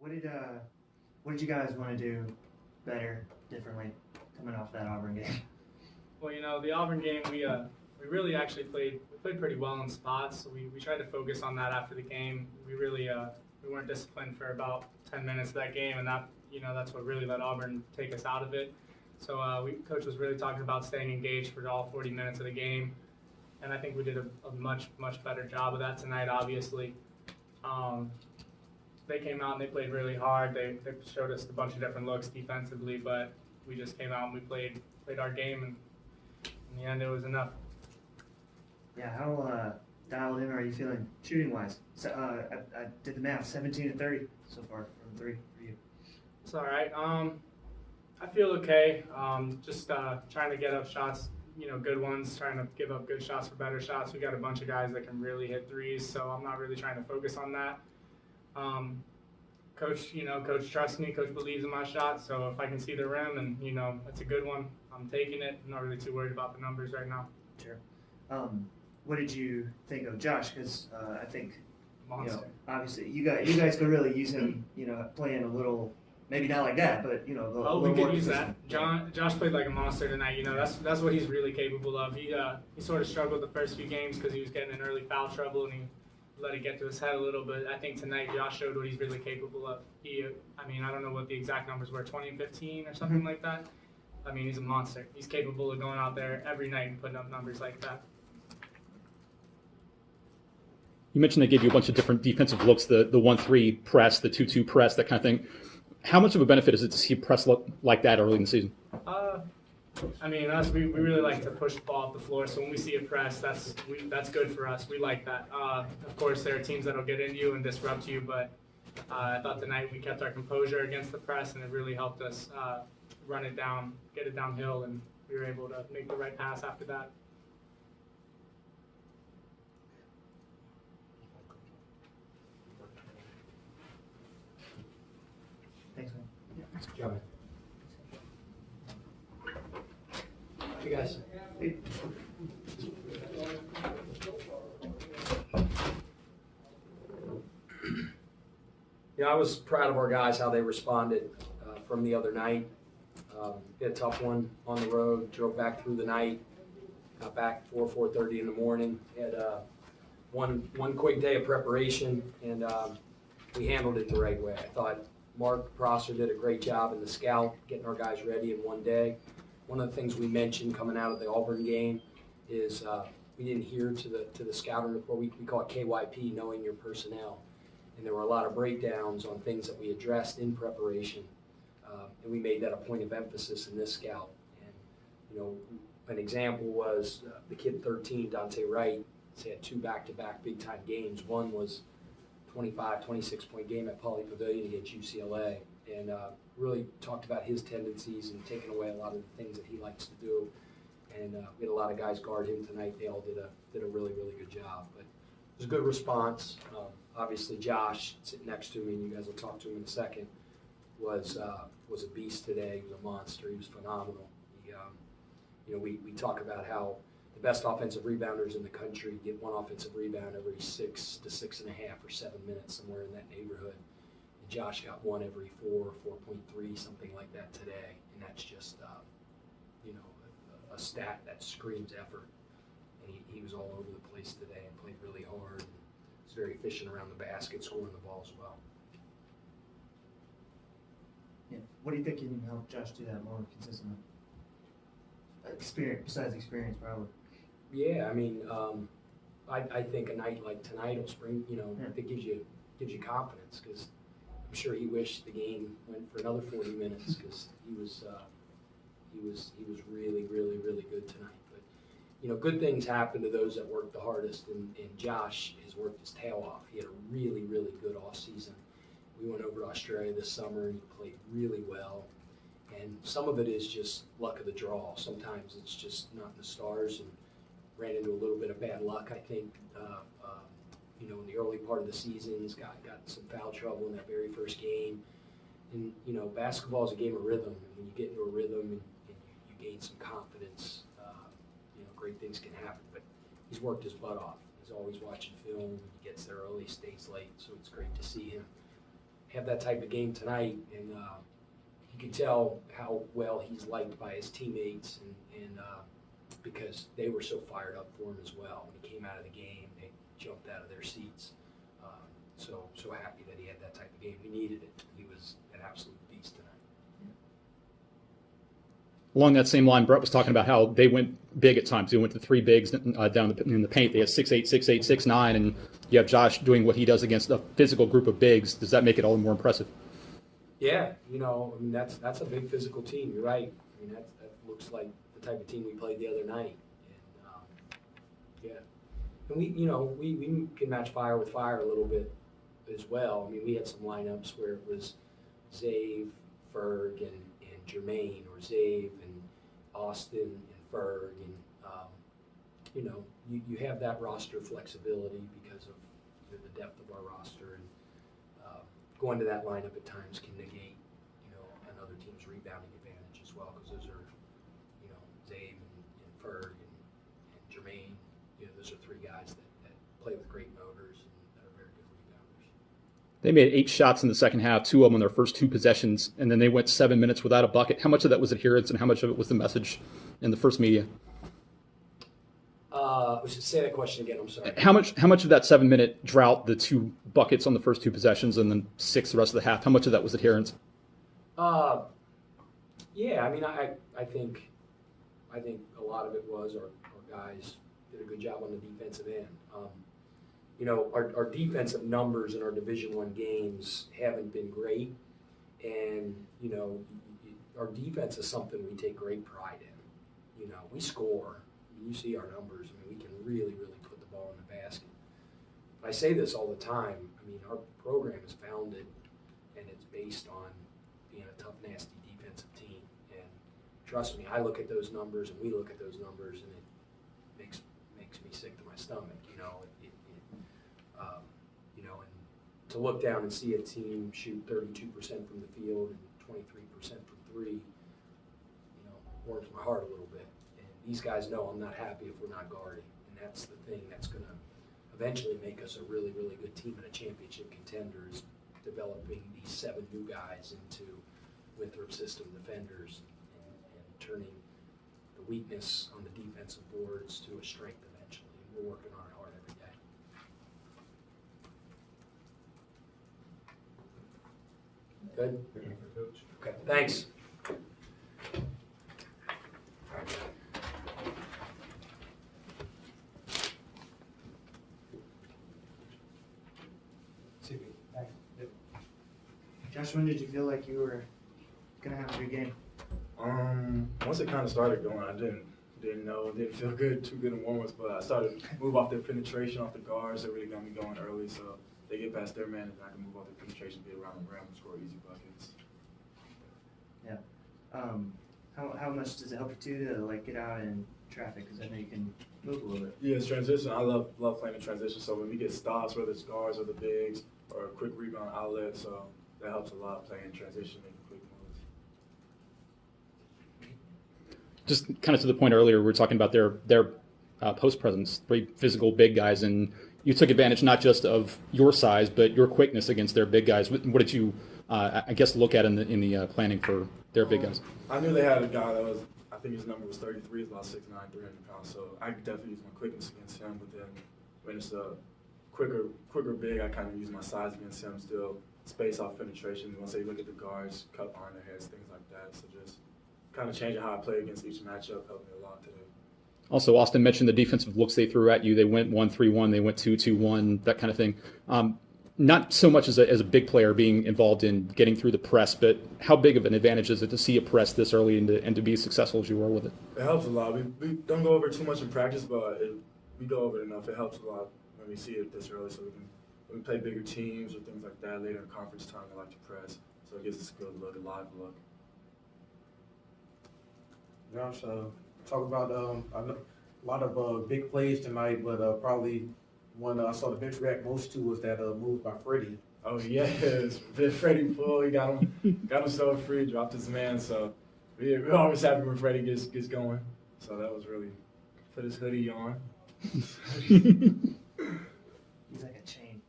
What did what did you guys want to do better, differently, coming off that Auburn game? Well, the Auburn game, we really actually played pretty well in spots. So we tried to focus on that after the game. We really we weren't disciplined for about 10 minutes of that game, and that's what really let Auburn take us out of it. So coach was really talking about staying engaged for all 40 minutes of the game, and I think we did a much better job of that tonight. Obviously, they came out and they played really hard. They showed us a bunch of different looks defensively, but we just came out and we played our game, and in the end it was enough. Yeah, how dialed in are you feeling shooting-wise? So, I did the math, 17 and 30 so far from three for you. It's all right. I feel okay. Just trying to get up shots, good ones, trying to give up good shots for better shots. We got a bunch of guys that can really hit threes, so I'm not really trying to focus on that. Coach trusts me. Coach believes in my shot, so if I can see the rim and, it's a good one, I'm taking it. I'm not really too worried about the numbers right now. Sure. What did you think of Josh? Because I think, obviously you guys could really use him, playing a little, maybe not like that, but, we could use that. Josh played like a monster tonight. That's what he's really capable of. He sort of struggled the first few games because he was getting in early foul trouble and he let it get to his head a little bit. I think tonight Josh showed what he's really capable of. I don't know what the exact numbers were, 20 and 15 or something like that. He's a monster. He's capable of going out there every night and putting up numbers like that. You mentioned they gave you a bunch of different defensive looks, the 1-3 press, the 2-2 press, that kind of thing. How much of a benefit is it to see press look like that early in the season? We really like to push the ball up the floor, so when we see a press, that's good for us. We like that. Of course, there are teams that will get into you and disrupt you, but I thought tonight we kept our composure against the press, and it really helped us run it down, get it downhill, and we were able to make the right pass after that. Thanks, man. Good job, man. You guys. Hey. I was proud of our guys, how they responded from the other night. We had a tough one on the road, drove back through the night, got back 4:30 in the morning. Had one quick day of preparation, and we handled it the right way. I thought Mark Prosser did a great job in the scout, getting our guys ready in one day. One of the things we mentioned coming out of the Auburn game is we didn't hear to the scouting report. We call it KYP, knowing your personnel. And there were a lot of breakdowns on things that we addressed in preparation. And we made that a point of emphasis in this scout. And, an example was the kid 13, Dante Wright. He had 2 back-to-back big-time games. One was 26-point game at Pauley Pavilion against UCLA. And really talked about his tendencies and taking away a lot of the things that he likes to do. And we had a lot of guys guard him tonight. They all did a really good job. But it was a good response. Obviously, Josh, sitting next to me, and you guys will talk to him in a second, was a beast today. He was a monster. He was phenomenal. We talk about how the best offensive rebounders in the country get one offensive rebound every 6 to 6.5 or 7 minutes, somewhere in that neighborhood. And Josh got one every 4, 4.3, something like that today. And that's just, a stat that screams effort. And he was all over the place today and played really hard. And was very efficient around the basket, scoring the ball as well. Yeah. What do you think can help Josh do that more consistently? Experience, besides experience, probably. Yeah, I think a night like tonight will spring. That gives you confidence, because I'm sure he wished the game went for another 40 minutes, because he was really good tonight. But good things happen to those that work the hardest, and Josh has worked his tail off. He had a really good off season. We went over to Australia this summer and he played really well. And some of it is just luck of the draw. Sometimes it's just not in the stars, and ran into a little bit of bad luck, I think, in the early part of the seasons, got some foul trouble in that very first game. And, basketball is a game of rhythm. And when you get into a rhythm and you gain some confidence, great things can happen. But he's worked his butt off. He's always watching film. When he gets there early, stays late. So it's great to see him have that type of game tonight, and you can tell how well he's liked by his teammates, and because they were so fired up for him as well. When he came out of the game, they jumped out of their seats. So happy that he had that type of game. He needed it. He was an absolute beast tonight. Along that same line, Brett was talking about how they went big at times. They went to 3 bigs down in the paint. They had 6'8", 6'8", 6'9", and you have Josh doing what he does against a physical group of bigs. Does that make it all the more impressive? Yeah, I mean, that's a big physical team. You're right. I mean, that looks like the type of team we played the other night. And yeah, and we can match fire with fire a little bit as well. I mean, we had some lineups where it was Zave, Ferg, and Jermaine, or Zave and Austin and Ferg, and you have that roster flexibility because of the depth of our roster, and going to that lineup at times can negate another team's rebounding advantage as well, because those are Zave and Ferg and Jermaine. Those are 3 guys that play with great motors and that are very good rebounders. They made 8 shots in the second half, 2 of them on their first 2 possessions, and then they went 7 minutes without a bucket. How much of that was adherence, and how much of it was the message in the first media? Say that question again. I'm sorry. How much of that 7-minute drought, the 2 buckets on the first 2 possessions, and then 6 the rest of the half? How much of that was adherence? Yeah, I mean, I think a lot of it was our guys did a good job on the defensive end. Our defensive numbers in our Division I games haven't been great, and our defense is something we take great pride in. We score. You see our numbers. I mean, we can really, really put the ball in the basket. But I say this all the time. I mean, our program is founded, and it's based on being a tough, nasty defensive team. And trust me, I look at those numbers, and we look at those numbers, and it makes me sick to my stomach. And to look down and see a team shoot 32% from the field and 23% from 3, warms my heart a little bit. These guys know I'm not happy if we're not guarding, and that's the thing that's going to eventually make us a really, really good team and a championship contender, is developing these 7 new guys into Winthrop system defenders and turning the weakness on the defensive boards to a strength eventually. And we're working on it hard every day. Good? Okay, thanks. Josh, when did you feel like you were gonna have a good game? Once it kind of started going, I didn't feel good, too good in warm-ups, but I started to move off their penetration off the guards. They really got me going early, so they get past their man, and I can move off their penetration, be around the rim, and score easy buckets. Yeah. How much does it help you too to get out in traffic? Because I know you can move a little bit. Yeah, it's transition. I love playing in transition. So when we get stops, whether it's guards or the bigs or a quick rebound outlet, so that helps a lot playing in transition and quick moves. Just kind of to the point earlier, we were talking about their post presence, 3 physical big guys, and you took advantage not just of your size but your quickness against their big guys. What did you, I guess, look at in the planning for their big guys? I knew they had a guy that was, I think his number was 33, is about 6'9", 300 pounds. So I definitely use my quickness against him. But then when it's a quicker big, I kind of use my size against him still. Space off penetration. Once they look at the guards, cut behind their heads, things like that. So just kind of changing how I play against each matchup helped me a lot today. Also, Austin mentioned the defensive looks they threw at you. They went 1-3-1, they went 2-2-1, that kind of thing. Not so much as a big player being involved in getting through the press, but how big of an advantage is it to see a press this early and to be as successful as you were with it? It helps a lot. We don't go over too much in practice, but we go over it enough. It helps a lot when we see it this early, so when we play bigger teams or things like that later in conference time, we like to press. So it gives us a good look, a live look. Josh, talk about a lot of big plays tonight, but probably one I saw the bench react most to was that move by Freddie. Oh yes, Freddie pull. He got him so free, dropped his man. So we're always happy when Freddie gets going. So that was really put his hoodie on. He's like a chain.